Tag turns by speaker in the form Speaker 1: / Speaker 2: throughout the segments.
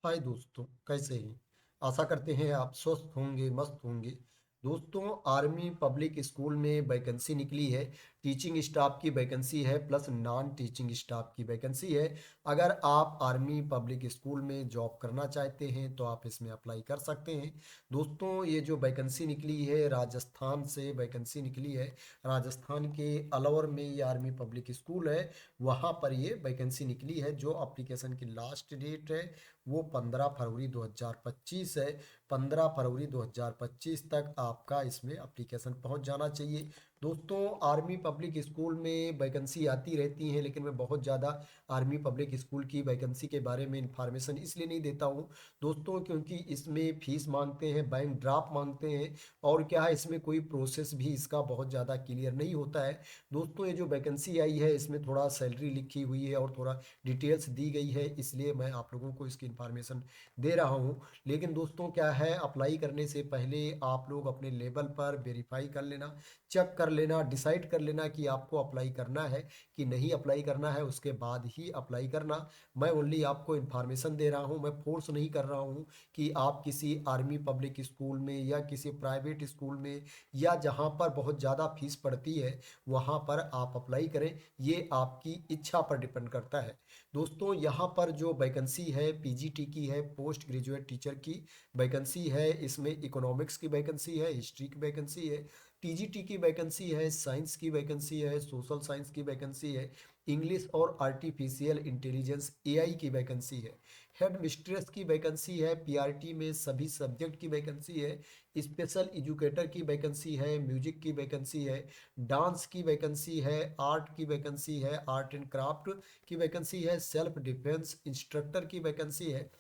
Speaker 1: हाय दोस्तों, कैसे हैं। आशा करते हैं आप स्वस्थ होंगे, मस्त होंगे। दोस्तों, आर्मी पब्लिक स्कूल में वैकेंसी निकली है। टीचिंग स्टाफ की वैकेंसी है प्लस नॉन टीचिंग स्टाफ की वैकेंसी है। अगर आप आर्मी पब्लिक स्कूल में जॉब करना चाहते हैं तो आप इसमें अप्लाई कर सकते हैं। दोस्तों, ये जो वैकेंसी निकली है राजस्थान से वैकेंसी निकली है। राजस्थान के अलवर में ये आर्मी पब्लिक स्कूल है, वहाँ पर ये वैकेंसी निकली है। जो अप्लीकेशन की लास्ट डेट है वो 15 फरवरी 2025 है। 15 फरवरी 2025 तक आपका इसमें एप्लीकेशन पहुंच जाना चाहिए। दोस्तों, आर्मी पब्लिक स्कूल में वैकेंसी आती रहती हैं, लेकिन मैं बहुत ज़्यादा आर्मी पब्लिक स्कूल की वैकेंसी के बारे में इंफॉर्मेशन इसलिए नहीं देता हूँ दोस्तों, क्योंकि इसमें फीस मांगते हैं, बैंक ड्राफ्ट मांगते हैं, और क्या है इसमें कोई प्रोसेस भी इसका बहुत ज़्यादा क्लियर नहीं होता है। दोस्तों, ये जो वैकेंसी आई है इसमें थोड़ा सैलरी लिखी हुई है और थोड़ा डिटेल्स दी गई है, इसलिए मैं आप लोगों को इसकी इन्फॉर्मेशन दे रहा हूँ। लेकिन दोस्तों, क्या है, अप्लाई करने से पहले आप लोग अपने लेवल पर वेरीफाई कर लेना, चेक कर लेना, डिसाइड कर लेना कि आपको अप्लाई करना है कि नहीं अप्लाई करना है, उसके बाद ही अप्लाई करना। मैं ओनली आपको इन्फॉर्मेशन दे रहा हूँ, मैं फोर्स नहीं कर रहा हूँ कि आप किसी आर्मी पब्लिक स्कूल में या किसी प्राइवेट स्कूल में या जहाँ पर बहुत ज़्यादा फीस पड़ती है वहाँ पर आप अप्लाई करें। ये आपकी इच्छा पर डिपेंड करता है। दोस्तों, यहाँ पर जो वैकेंसी है पीजीटी की है, पोस्ट ग्रेजुएट टीचर की वैकेंसी है। इसमें इकोनॉमिक्स की वैकेंसी है, हिस्ट्री की वैकेंसी है, टीजीटी की वैकेंसी है, साइंस की वैकेंसी है, सोशल साइंस की वैकेंसी है, इंग्लिश और आर्टिफिशियल इंटेलिजेंस एआई की वैकेंसी है, हेड मिस्ट्रेस की वैकेंसी है, पीआरटी में सभी सब्जेक्ट की वैकेंसी है, स्पेशल एजुकेटर की वैकेंसी है, म्यूजिक की वैकेंसी है, डांस की वैकेंसी है, आर्ट की वैकेंसी है, आर्ट एंड क्राफ्ट की वैकेंसी है, सेल्फ डिफेंस इंस्ट्रक्टर की वैकेंसी है,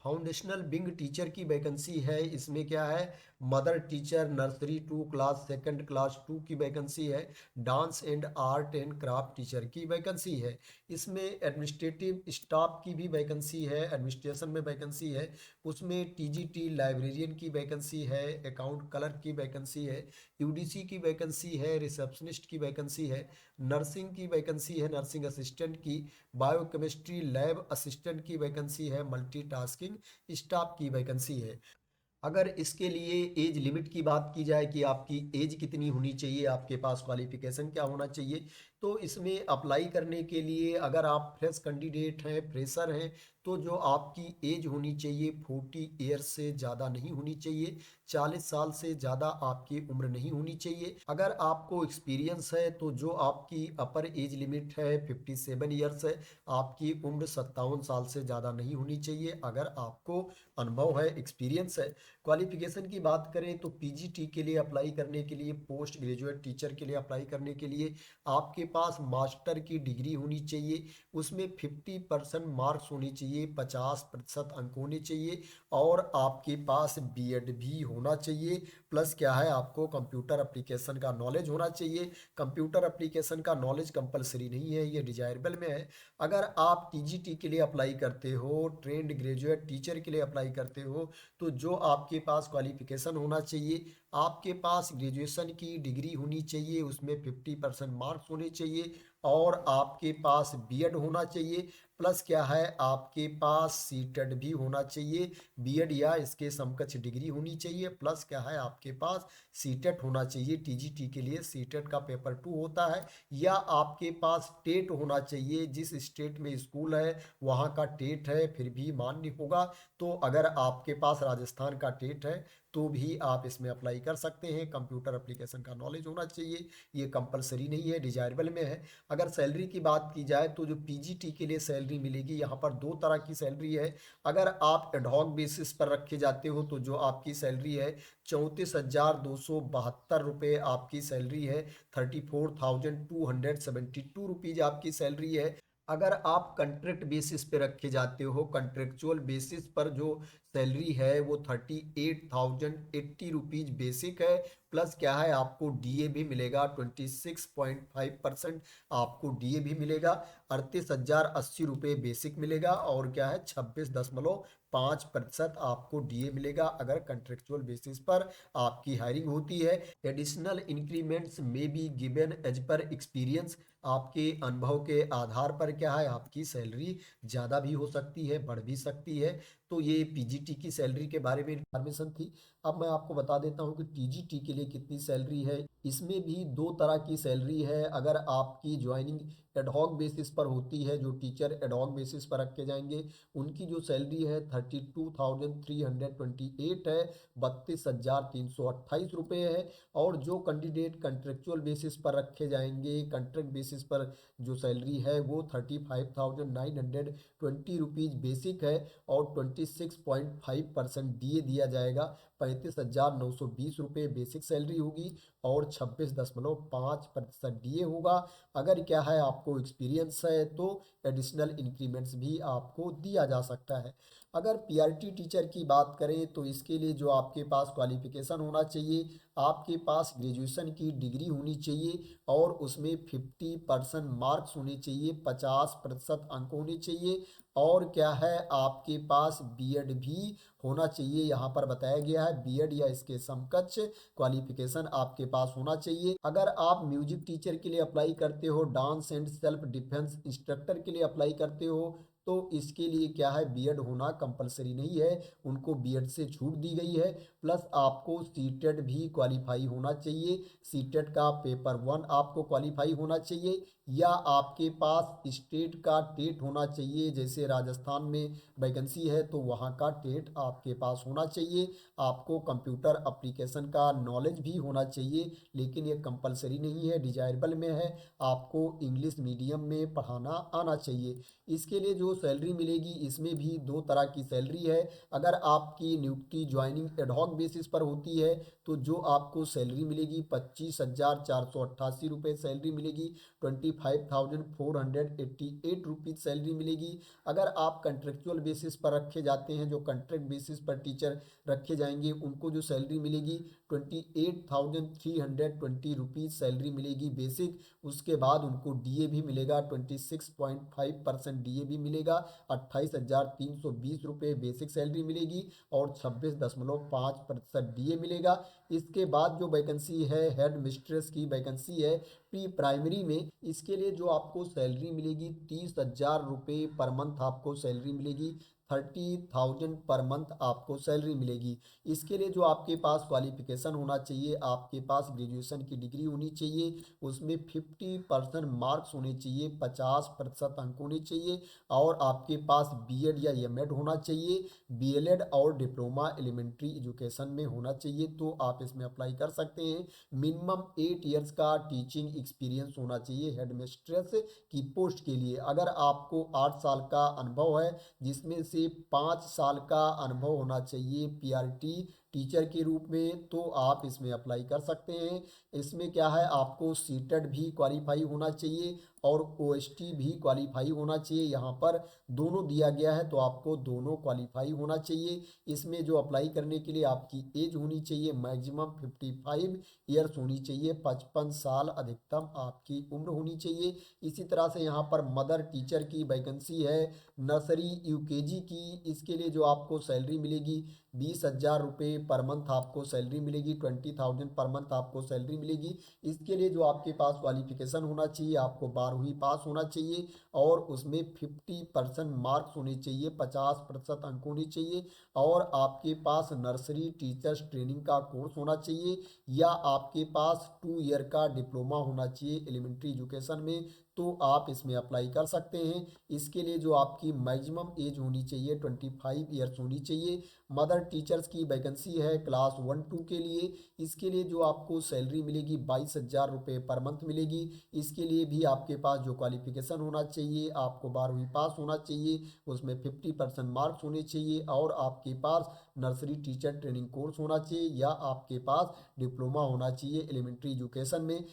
Speaker 1: फाउंडेशनल विंग टीचर की वैकेंसी है। इसमें क्या है, mother teacher nursery to class second class two की वैकेंसी है, dance and art and craft teacher की वैकेंसी है। इसमें एडमिनिस्ट्रेटिव स्टाफ की भी वैकेंसी है, एडमिनिस्ट्रेशन में वैकेंसी है। उसमें टीजीटी लाइब्रेरियन की वैकेंसी है, अकाउंट क्लर्क की वैकेंसी है, यूडीसी की वैकेंसी है, रिसेप्शनिस्ट की वैकेंसी है, नर्सिंग की वैकेंसी है, नर्सिंग असिस्टेंट की, बायोकेमिस्ट्री लैब असिस्टेंट की वैकेंसी है, मल्टीटास्किंग स्टाफ की वैकेंसी है। अगर इसके लिए एज लिमिट की बात की जाए कि आपकी एज कितनी होनी चाहिए, आपके पास क्वालिफिकेशन क्या होना चाहिए, तो इसमें अप्लाई करने के लिए अगर आप फ्रेश कैंडिडेट हैं, फ्रेशर हैं, तो जो आपकी एज होनी चाहिए 40 ईयर्स से ज़्यादा नहीं होनी चाहिए, 40 साल से ज़्यादा आपकी उम्र नहीं होनी चाहिए। अगर आपको एक्सपीरियंस है तो जो आपकी अपर एज लिमिट है 57 ईयर्स है, आपकी उम्र 57 साल से ज़्यादा नहीं होनी चाहिए। अगर आपको अनुभव है, एक्सपीरियंस है। क्वालिफिकेशन की बात करें तो पीजीटी के लिए अप्लाई करने के लिए, पोस्ट ग्रेजुएट टीचर के लिए अप्लाई करने के लिए आपके पास मास्टर की डिग्री होनी चाहिए, उसमें 50% मार्क्स होनी चाहिए, 50% अंक होने चाहिए, और आपके पास बीएड भी होना चाहिए। प्लस क्या है, आपको कंप्यूटर एप्लीकेशन का नॉलेज होना चाहिए। कंप्यूटर एप्लीकेशन का नॉलेज कंपलसरी नहीं है, ये डिजायरेबल में है। अगर आप टीजीटी के लिए अप्लाई करते हो, ट्रेंड ग्रेजुएट टीचर के लिए अप्लाई करते हो, तो जो आपके पास क्वालिफिकेशन होना चाहिए, आपके पास ग्रेजुएशन की डिग्री होनी चाहिए, उसमें 50% मार्क्स होने चाहिए, और आपके पास बीएड होना चाहिए। प्लस क्या है, आपके पास सीटेड भी होना चाहिए, बीएड या इसके समकक्ष डिग्री होनी चाहिए। प्लस क्या है, आपके पास सीटेट होना चाहिए। टीजीटी के लिए सीटेट का पेपर 2 होता है। या आपके पास टेट होना चाहिए, जिस स्टेट में स्कूल है वहाँ का टेट है फिर भी मान्य होगा। तो अगर आपके पास राजस्थान का टेट है तो भी आप इसमें अप्लाई कर सकते हैं। कंप्यूटर एप्लीकेशन का नॉलेज होना चाहिए, ये कंपलसरी नहीं है, डिजायरेबल में है। अगर सैलरी की बात की जाए तो जो पीजीटी के लिए सैलरी मिलेगी, यहाँ पर दो तरह की सैलरी है। अगर आप एडहॉक बेसिस पर रखे जाते हो तो जो आपकी सैलरी है 34,272 रुपये आपकी सैलरी है, 34,272 रुपीज़ आपकी सैलरी है। अगर आप कंट्रैक्ट बेसिस पे रखे जाते हो, कंट्रेक्चुअल बेसिस पर जो सैलरी है वो 38,080 रुपीज़ बेसिक है। प्लस क्या है, आपको डीए भी मिलेगा, 26.5% आपको डीए भी मिलेगा। 38,080 रुपये बेसिक मिलेगा, और क्या है 26.5% आपको डीए मिलेगा अगर कंट्रेक्चुअल बेसिस पर आपकी हायरिंग होती है। एडिशनल इंक्रीमेंट्स में be given as per experience, आपके अनुभव के आधार पर क्या है आपकी सैलरी ज़्यादा भी हो सकती है, बढ़ भी सकती है। तो ये पीजीटी की सैलरी के बारे में इन्फॉर्मेशन थी। अब मैं आपको बता देता हूँ कि टीजीटी के लिए कितनी सैलरी है। इसमें भी दो तरह की सैलरी है। अगर आपकी ज्वाइनिंग एडहॉक बेसिस पर होती है, जो टीचर एडहॉक बेसिस पर रखे जाएंगे, उनकी जो सैलरी है 32,328 है, 32,328 रुपये है। और जो कैंडिडेट कंट्रेक्चुअल बेसिस पर रखे जाएंगे, कॉन्ट्रैक्ट बेसिस पर जो सैलरी है वो 35,920 रुपीज़ बेसिक है और 26.5% डीए दिया जाएगा। 35,920 रुपये बेसिक सैलरी होगी और 26.5% डीए होगा। अगर क्या है आपको एक्सपीरियंस है तो एडिशनल इंक्रीमेंट्स भी आपको दिया जा सकता है। अगर पीआरटी टीचर की बात करें तो इसके लिए जो आपके पास क्वालिफिकेशन होना चाहिए, आपके पास ग्रेजुएशन की डिग्री होनी चाहिए और उसमें 50% मार्क्स होने चाहिए, 50% अंक होने चाहिए। और क्या है आपके पास बीएड भी होना चाहिए। यहाँ पर बताया गया है बीएड या इसके समकक्ष क्वालिफिकेशन आपके पास होना चाहिए। अगर आप म्यूजिक टीचर के लिए अप्लाई करते हो, dance and self defence instructor के लिए अप्लाई करते हो, तो इसके लिए क्या है बीएड होना कंपलसरी नहीं है, उनको बीएड से छूट दी गई है। प्लस आपको सीटेट भी क्वालिफाई होना चाहिए, सीटेट का पेपर 1 आपको क्वालिफाई होना चाहिए, या आपके पास स्टेट का टेट होना चाहिए। जैसे राजस्थान में वैकेंसी है तो वहाँ का टेट आपके पास होना चाहिए। आपको कंप्यूटर एप्लीकेशन का नॉलेज भी होना चाहिए, लेकिन ये कंपलसरी नहीं है, डिजायरेबल में है। आपको इंग्लिश मीडियम में पढ़ाना आना चाहिए। इसके लिए जो सैलरी मिलेगी इसमें भी दो तरह की सैलरी है। अगर आपकी नियुक्ति ज्वाइनिंग एडहॉक बेसिस पर होती है तो जो आपको सैलरी मिलेगी 25,488 रुपये सैलरी मिलेगी, 25,488 रुपीज़ सैलरी मिलेगी। अगर आप कंट्रेक्चुअल बेसिस पर रखे जाते हैं, जो कंट्रैक्ट बेसिस पर टीचर रखे जाएंगे, उनको जो सैलरी मिलेगी 28,320 रुपीज़ सैलरी मिलेगी बेसिक। उसके बाद उनको डीए भी मिलेगा, 26.5% डीए भी मिलेगा, 28,320 रुपये बेसिक सैलरी मिलेगी और 26.5% डीए मिलेगा। इसके बाद जो वैकेंसी है हेड मिस्ट्रेस की वैकेंसी है प्री प्राइमरी में, इसके लिए जो आपको सैलरी मिलेगी 30,000 रुपये पर मंथ आपको सैलरी मिलेगी, 30,000 पर मंथ आपको सैलरी मिलेगी। इसके लिए जो आपके पास क्वालिफिकेशन होना चाहिए, आपके पास ग्रेजुएशन की डिग्री होनी चाहिए, उसमें 50% मार्क्स होने चाहिए, 50% अंक होने चाहिए और आपके पास बीएड या एमएड होना चाहिए, बीएलएड और डिप्लोमा एलिमेंट्री एजुकेशन में होना चाहिए, तो आप इसमें अप्लाई कर सकते हैं। मिनिमम 8 ईयर्स का टीचिंग एक्सपीरियंस होना चाहिए हेडमिस्ट्रेस की पोस्ट के लिए। अगर आपको 8 साल का अनुभव है, जिसमें से 5 साल का अनुभव होना चाहिए पीआरटी टीचर के रूप में, तो आप इसमें अप्लाई कर सकते हैं। इसमें क्या है आपको सीटेट भी क्वालिफाई होना चाहिए और ओएसटी भी क्वालिफाई होना चाहिए। यहाँ पर दोनों दिया गया है तो आपको दोनों क्वालिफाई होना चाहिए। इसमें जो अप्लाई करने के लिए आपकी एज होनी चाहिए मैक्सिमम 55 ईयर्स होनी चाहिए, 55 साल अधिकतम आपकी उम्र होनी चाहिए। इसी तरह से यहाँ पर मदर टीचर की वैकेंसी है, नर्सरी यूकेजी की। इसके लिए जो आपको सैलरी मिलेगी 20,000 रुपये पर मंथ आपको सैलरी मिलेगी, 20,000 पर मंथ आपको सैलरी मिलेगी। इसके लिए जो आपके पास क्वालिफिकेशन होना चाहिए, आपको 12वीं पास होना चाहिए और उसमें 50% मार्क्स होने चाहिए, 50% अंक होने चाहिए और आपके पास नर्सरी टीचर्स ट्रेनिंग का कोर्स होना चाहिए या आपके पास 2 ईयर का डिप्लोमा होना चाहिए एलिमेंट्री एजुकेशन में, तो आप इसमें अप्लाई कर सकते हैं। इसके लिए जो आपकी मैक्सिमम एज होनी चाहिए 25 ईयर्स होनी चाहिए। मदर टीचर्स की वैकेंसी है क्लास 1-2 के लिए। इसके लिए जो आपको सैलरी मिलेगी 22,000 रुपये पर मंथ मिलेगी। इसके लिए भी आपके पास जो क्वालिफिकेशन होना चाहिए, आपको 12वीं पास होना चाहिए, उसमें 50% मार्क्स होने चाहिए और आपके पास नर्सरी टीचर ट्रेनिंग कोर्स होना चाहिए या आपके पास डिप्लोमा होना चाहिए एलिमेंट्री एजुकेशन में।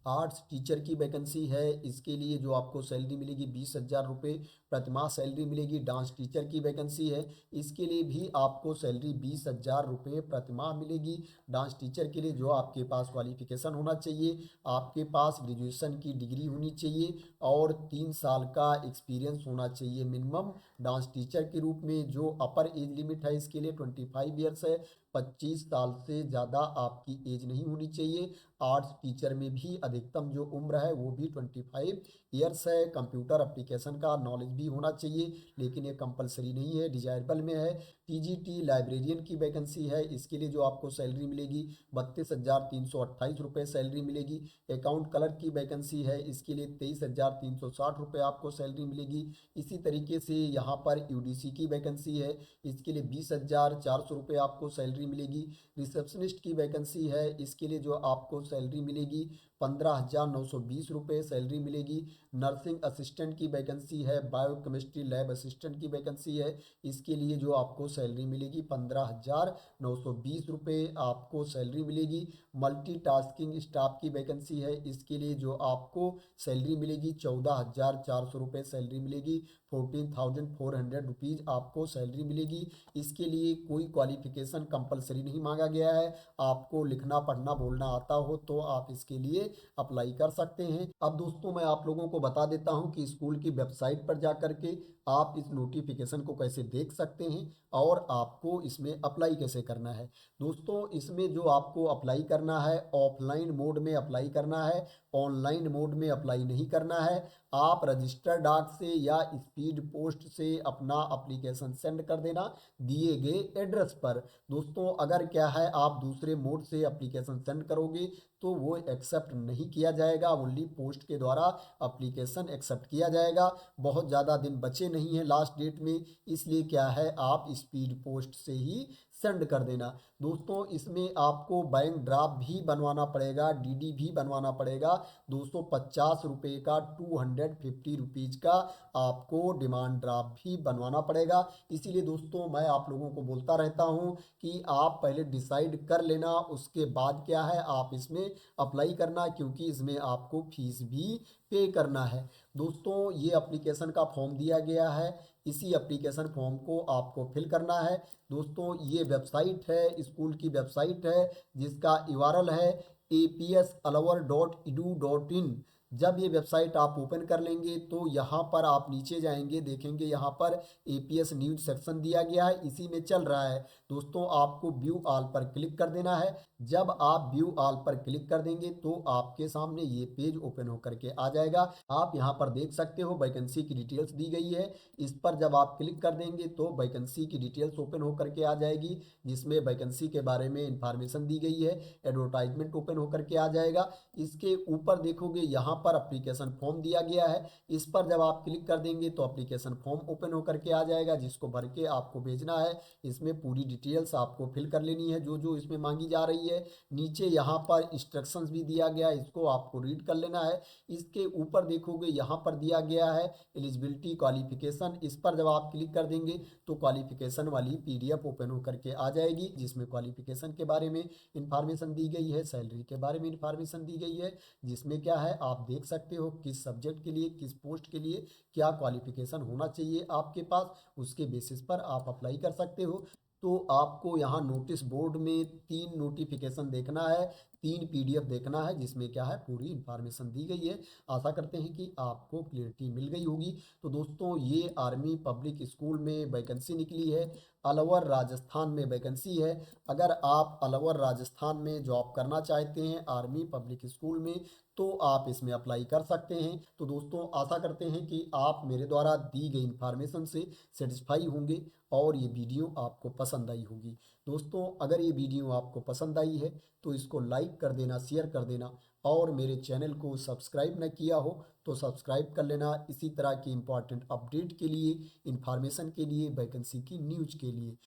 Speaker 1: आर्ट्स टीचर की वैकेंसी है, इसके लिए जो आपको सैलरी मिलेगी 20,000 रुपये प्रतिमाह सैलरी मिलेगी। डांस टीचर की वैकेंसी है, इसके लिए भी आपको सैलरी 20,000 रुपये प्रतिमाह मिलेगी। डांस टीचर के लिए जो आपके पास क्वालिफिकेशन होना चाहिए, आपके पास ग्रेजुएशन की डिग्री होनी चाहिए और 3 साल का एक्सपीरियंस होना चाहिए मिनिमम डांस टीचर के रूप में। जो अपर एज लिमिट है इसके लिए 25 ईयर्स है, 25 साल से ज़्यादा आपकी एज नहीं होनी चाहिए। आर्ट्स टीचर में भी अधिकतम जो उम्र है वो भी 25 ईयर्स है। कंप्यूटर एप्लीकेशन का नॉलेज भी होना चाहिए, लेकिन ये कंपलसरी नहीं है, डिजायरेबल में है। टीजीटी लाइब्रेरियन की वैकेंसी है, इसके लिए जो आपको सैलरी मिलेगी 32,328 रुपये सैलरी मिलेगी। अकाउंट क्लर्क की वैकेंसी है, इसके लिए 23,360 रुपये आपको सैलरी मिलेगी। इसी तरीके से यहाँ पर यूडीसी की वैकेंसी है, इसके लिए 20,400 रुपये आपको सैलरी मिलेगी। रिसेप्शनिस्ट की वैकेंसी है, इसके लिए जो आपको सैलरी मिलेगी 15,920 रुपये सैलरी मिलेगी। नर्सिंग असिस्टेंट की वैकेंसी है, बायोकेमिस्ट्री लैब असिस्टेंट की वैकेंसी है, इसके लिए जो आपको सैलरी मिलेगी 15,920 रुपये आपको सैलरी मिलेगी। मल्टीटास्किंग स्टाफ की वैकेंसी है, इसके लिए जो आपको सैलरी मिलेगी 14,400 रुपये सैलरी मिलेगी। 14,400 रुपीज़ आपको सैलरी मिलेगी। इसके लिए कोई क्वालिफिकेशन कंपलसरी नहीं मांगा गया है, आपको लिखना पढ़ना बोलना आता हो तो आप इसके लिए अप्लाई कर सकते हैं। अब दोस्तों मैं आप लोगों को बता देता हूं कि स्कूल की वेबसाइट पर जा कर के आप इस नोटिफिकेशन को कैसे देख सकते हैं और आपको इसमें अप्लाई कैसे करना है। दोस्तों इसमें जो आपको अप्लाई करना है ऑफलाइन मोड में अप्लाई करना है, ऑनलाइन मोड में अप्लाई नहीं करना है। आप रजिस्टर डाक से या स्पीड पोस्ट से अपना एप्लीकेशन सेंड कर देना दिए गए एड्रेस पर। दोस्तों अगर क्या है आप दूसरे मोड से एप्लीकेशन सेंड करोगे तो वो एक्सेप्ट नहीं किया जाएगा, ओनली पोस्ट के द्वारा एप्लीकेशन एक्सेप्ट किया जाएगा। बहुत ज़्यादा दिन बचे नहीं हैं लास्ट डेट में, इसलिए क्या है आप स्पीड पोस्ट से ही सेंड कर देना। दोस्तों इसमें आपको बैंक ड्राफ्ट भी बनवाना पड़ेगा, डीडी भी बनवाना पड़ेगा। 250 रुपये का 250 रुपीज़ का आपको डिमांड ड्राफ्ट भी बनवाना पड़ेगा। इसीलिए दोस्तों मैं आप लोगों को बोलता रहता हूं कि आप पहले डिसाइड कर लेना, उसके बाद क्या है आप इसमें अप्लाई करना, क्योंकि इसमें आपको फीस भी पे करना है। दोस्तों ये एप्लीकेशन का फॉर्म दिया गया है, इसी एप्लीकेशन फॉर्म को आपको फिल करना है। दोस्तों ये वेबसाइट है, स्कूल की वेबसाइट है, जिसका यूआरएल है apsalवर.edu.in। जब ये वेबसाइट आप ओपन कर लेंगे तो यहाँ पर आप नीचे जाएंगे, देखेंगे यहाँ पर एपीएस न्यूज सेक्शन दिया गया है, इसी में चल रहा है। दोस्तों आपको व्यू ऑल पर क्लिक कर देना है। जब आप व्यू ऑल पर क्लिक कर देंगे तो आपके सामने ये पेज ओपन होकर के आ जाएगा। आप यहाँ पर देख सकते हो वैकेंसी की डिटेल्स दी गई है, इस पर जब आप क्लिक कर देंगे तो वैकेंसी की डिटेल्स ओपन होकर के आ जाएगी, जिसमें वैकेंसी के बारे में इंफॉर्मेशन दी गई है। एडवर्टाइजमेंट ओपन होकर के आ जाएगा। इसके ऊपर देखोगे यहाँ पर एप्लीकेशन फॉर्म दिया गया है, इस पर जब आप क्लिक कर देंगे तो एप्लीकेशन फॉर्म ओपन होकर के आ जाएगा, जिसको भर के आपको भेजना है। इसमें पूरी डिटेल्स आपको फिल कर लेनी है जो जो इसमें मांगी जा रही है। नीचे यहाँ पर इंस्ट्रक्शंस भी दिया गया है, इसको आपको रीड कर लेना है। इसके ऊपर देखोगे यहाँ पर दिया गया है एलिजिबिलिटी क्वालिफिकेशन, इस पर जब आप क्लिक कर देंगे तो क्वालिफिकेशन वाली पीडीएफ ओपन होकर के आ जाएगी, जिसमें क्वालिफिकेशन के बारे में इंफॉर्मेशन दी गई है, सैलरी के बारे में इंफॉर्मेशन दी गई है, जिसमें क्या है आप देख सकते हो किस सब्जेक्ट के लिए किस पोस्ट के लिए क्या क्वालिफिकेशन होना चाहिए आपके पास, उसके बेसिस पर आप अप्लाई कर सकते हो। तो आपको यहाँ नोटिस बोर्ड में 3 नोटिफिकेशन देखना है, 3 पीडीएफ देखना है, जिसमें क्या है पूरी इंफॉर्मेशन दी गई है। आशा करते हैं कि आपको क्लियरिटी मिल गई होगी। तो दोस्तों ये आर्मी पब्लिक स्कूल में वैकेंसी निकली है, अलवर राजस्थान में वैकेंसी है। अगर आप अलवर राजस्थान में जॉब करना चाहते हैं आर्मी पब्लिक स्कूल में तो आप इसमें अप्लाई कर सकते हैं। तो दोस्तों आशा करते हैं कि आप मेरे द्वारा दी गई इन्फॉर्मेशन से सेटिस्फाई होंगे और ये वीडियो आपको पसंद आई होगी। दोस्तों अगर ये वीडियो आपको पसंद आई है तो इसको लाइक कर देना, शेयर कर देना, और मेरे चैनल को सब्सक्राइब न किया हो तो सब्सक्राइब कर लेना, इसी तरह की इम्पोर्टेंट अपडेट के लिए, इन्फॉर्मेशन के लिए, वैकेंसी की न्यूज के लिए।